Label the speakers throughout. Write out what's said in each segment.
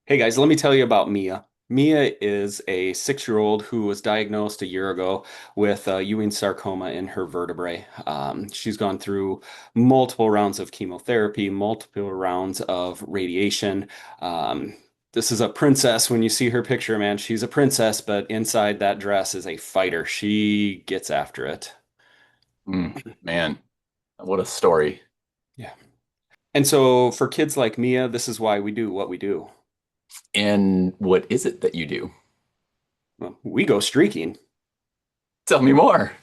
Speaker 1: Hey guys, let me tell you about Mia. Mia is a 6-year-old who was diagnosed a year ago with Ewing sarcoma in her vertebrae. She's gone through multiple rounds of chemotherapy, multiple rounds of radiation. Um, this is a princess. When you see her picture, man, she's a princess, but inside that dress is a fighter. She gets after it.
Speaker 2: Man, what a story.
Speaker 1: Yeah. And so for kids like Mia, this is why we do what we do.
Speaker 2: And what is it that you do?
Speaker 1: Well, we go streaking.
Speaker 2: Tell me more.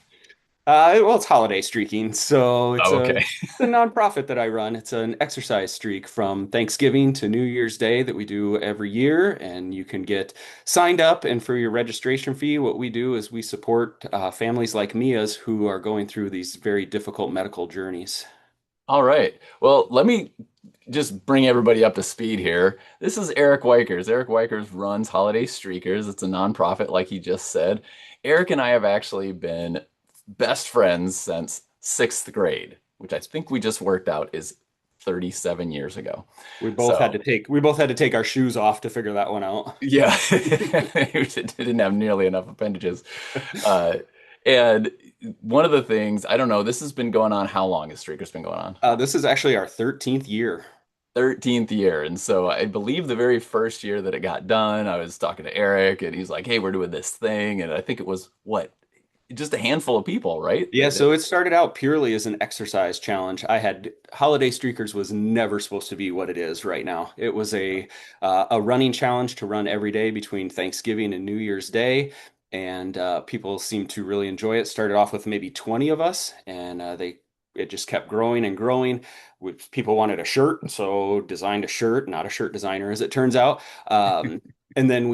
Speaker 1: Well, it's holiday streaking, so it's
Speaker 2: Oh,
Speaker 1: a
Speaker 2: okay.
Speaker 1: the nonprofit that I run. It's an exercise streak from Thanksgiving to New Year's Day that we do every year, and you can get signed up. And for your registration fee, what we do is we support families like Mia's who are going through these very difficult medical journeys.
Speaker 2: All right. Well, let me just bring everybody up to speed here. This is Eric Wikers. Eric Wikers runs Holiday Streakers. It's a nonprofit, like he just said. Eric and I have actually been best friends since sixth grade, which I think we just worked out is 37 years ago. So,
Speaker 1: We both had to take our shoes off to figure that one out.
Speaker 2: yeah, we didn't have nearly enough appendages. Uh, and one of the things, I don't know, this has been going on. How long has Streaker's been going on?
Speaker 1: This is actually our 13th year.
Speaker 2: 13th year. And so I believe the very first year that it got done, I was talking to Eric and he's like, hey, we're doing this thing. And I think it was what? Just a handful of people, right?
Speaker 1: Yeah, so it started out purely as an exercise challenge. I had Holiday Streakers was never supposed to be what it is right now. It was a running challenge to run every day between Thanksgiving and New Year's Day, and people seemed to really enjoy it. Started off with maybe 20 of us, and they it just kept growing and growing. People wanted a shirt, so designed a shirt. Not a shirt designer, as it turns out. And then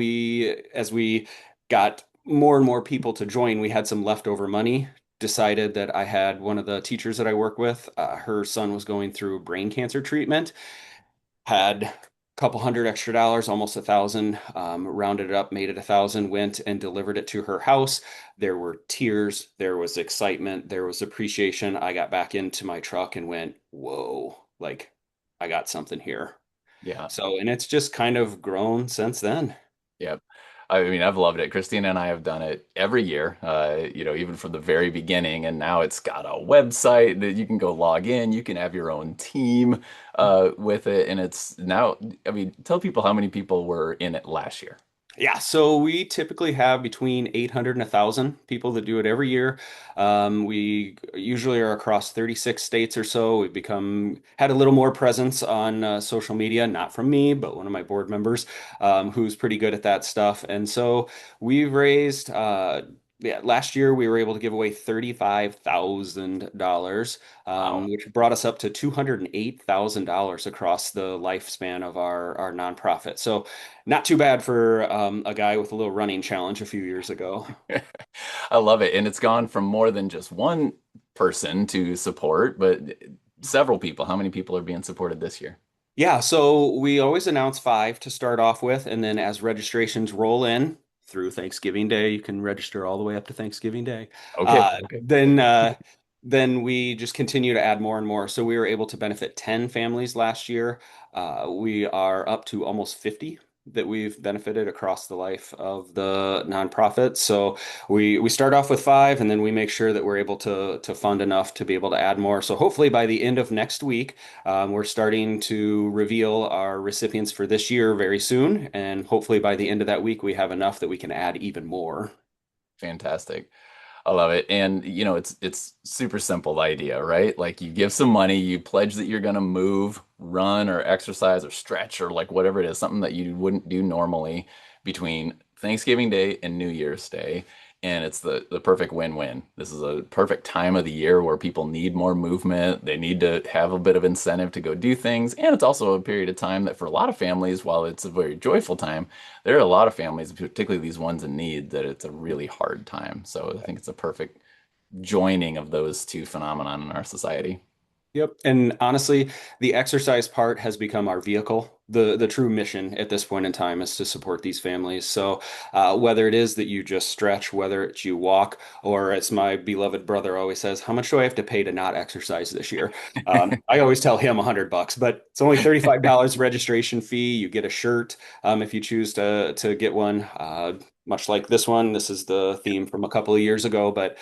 Speaker 1: as we got more and more people to join, we had some leftover money. Decided that I had one of the teachers that I work with, her son was going through brain cancer treatment, had a couple hundred extra dollars, almost 1,000, rounded it up, made it 1,000, went and delivered it to her house. There were tears, there was excitement, there was appreciation. I got back into my truck and went, whoa, like I got something here.
Speaker 2: Yeah.
Speaker 1: So, and it's just kind of grown since then.
Speaker 2: Yep. I mean, I've loved it. Christina and I have done it every year, even from the very beginning. And now it's got a website that you can go log in. You can have your own team with it. And it's now, I mean, tell people how many people were in it last year.
Speaker 1: Yeah, so we typically have between 800 and 1,000 people that do it every year. We usually are across 36 states or so. We've had a little more presence on social media, not from me, but one of my board members who's pretty good at that stuff. And so we've raised, yeah, last year we were able to give away $35,000,
Speaker 2: Wow.
Speaker 1: which brought us up to $208,000 across the lifespan of our nonprofit. So not too bad for a guy with a little running challenge a few years ago.
Speaker 2: I love it. And it's gone from more than just one person to support, but several people. How many people are being supported this year?
Speaker 1: Yeah, so we always announce five to start off with, and then as registrations roll in through Thanksgiving Day, you can register all the way up to Thanksgiving Day.
Speaker 2: Okay.
Speaker 1: Uh,
Speaker 2: Okay.
Speaker 1: then uh, then we just continue to add more and more. So we were able to benefit 10 families last year. We are up to almost 50 that we've benefited across the life of the nonprofit. So we start off with five, and then we make sure that we're able to fund enough to be able to add more. So hopefully by the end of next week. We're starting to reveal our recipients for this year very soon, and hopefully by the end of that week, we have enough that we can add even more.
Speaker 2: Fantastic. I love it. And it's super simple idea, right? Like you give some money, you pledge that you're going to move, run or exercise or stretch or like whatever it is, something that you wouldn't do normally between Thanksgiving Day and New Year's Day. And it's the perfect win-win. This is a perfect time of the year where people need more movement. They need to have a bit of incentive to go do things. And it's also a period of time that for a lot of families, while it's a very joyful time, there are a lot of families, particularly these ones in need, that it's a really hard time. So I think it's a perfect joining of those two phenomenon in our society.
Speaker 1: Yep. And honestly, the exercise part has become our vehicle. The true mission at this point in time is to support these families. So whether it is that you just stretch, whether it's you walk, or as my beloved brother always says, how much do I have to pay to not exercise this year? I always tell him $100, but it's only $35 registration fee. You get a shirt if you choose to get one. Much like this one, this is the theme from a couple of years ago, but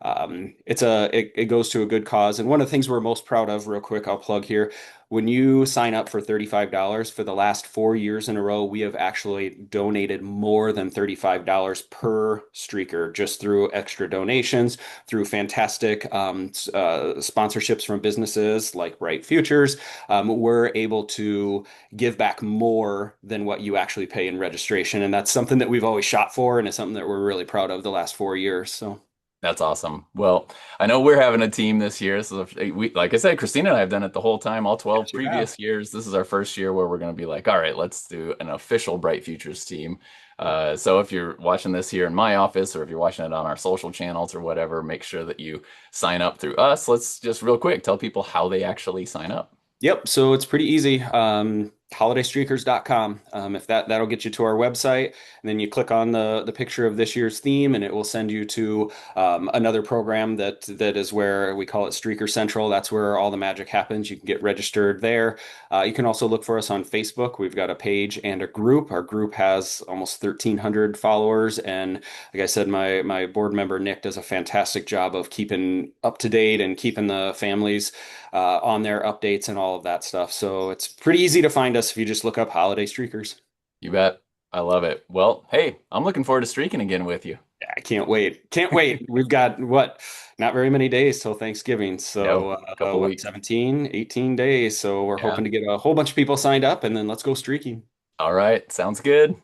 Speaker 1: it goes to a good cause. And one of the things we're most proud of, real quick, I'll plug here. When you sign up for $35 for the last 4 years in a row, we have actually donated more than $35 per streaker just through extra donations, through fantastic sponsorships from businesses like Bright Futures. We're able to give back more than what you actually pay in registration. And that's something that we've always shot for, and it's something that we're really proud of the last 4 years. So.
Speaker 2: That's awesome. Well, I know we're having a team this year. So like I said, Christina and I have done it the whole time, all 12
Speaker 1: Yes, you have.
Speaker 2: previous years. This is our first year where we're going to be like, all right, let's do an official Bright Futures team. So if you're watching this here in my office, or if you're watching it on our social channels or whatever, make sure that you sign up through us. Let's just real quick tell people how they actually sign up.
Speaker 1: Yep, so it's pretty easy. Holidaystreakers.com. If that'll get you to our website, and then you click on the picture of this year's theme, and it will send you to another program that is where we call it Streaker Central. That's where all the magic happens. You can get registered there. You can also look for us on Facebook. We've got a page and a group. Our group has almost 1,300 followers, and like I said, my board member Nick does a fantastic job of keeping up to date and keeping the families on their updates and all of that stuff. So it's pretty easy to find us if you just look up Holiday Streakers.
Speaker 2: You bet. I love it. Well, hey, I'm looking forward to streaking again with you.
Speaker 1: I can't wait. Can't wait. We've got what? Not very many days till Thanksgiving.
Speaker 2: Yep,
Speaker 1: So
Speaker 2: a couple
Speaker 1: what,
Speaker 2: weeks.
Speaker 1: 17, 18 days. So we're
Speaker 2: Yeah.
Speaker 1: hoping to get a whole bunch of people signed up and then let's go streaking.
Speaker 2: All right. Sounds good.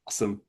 Speaker 1: Awesome.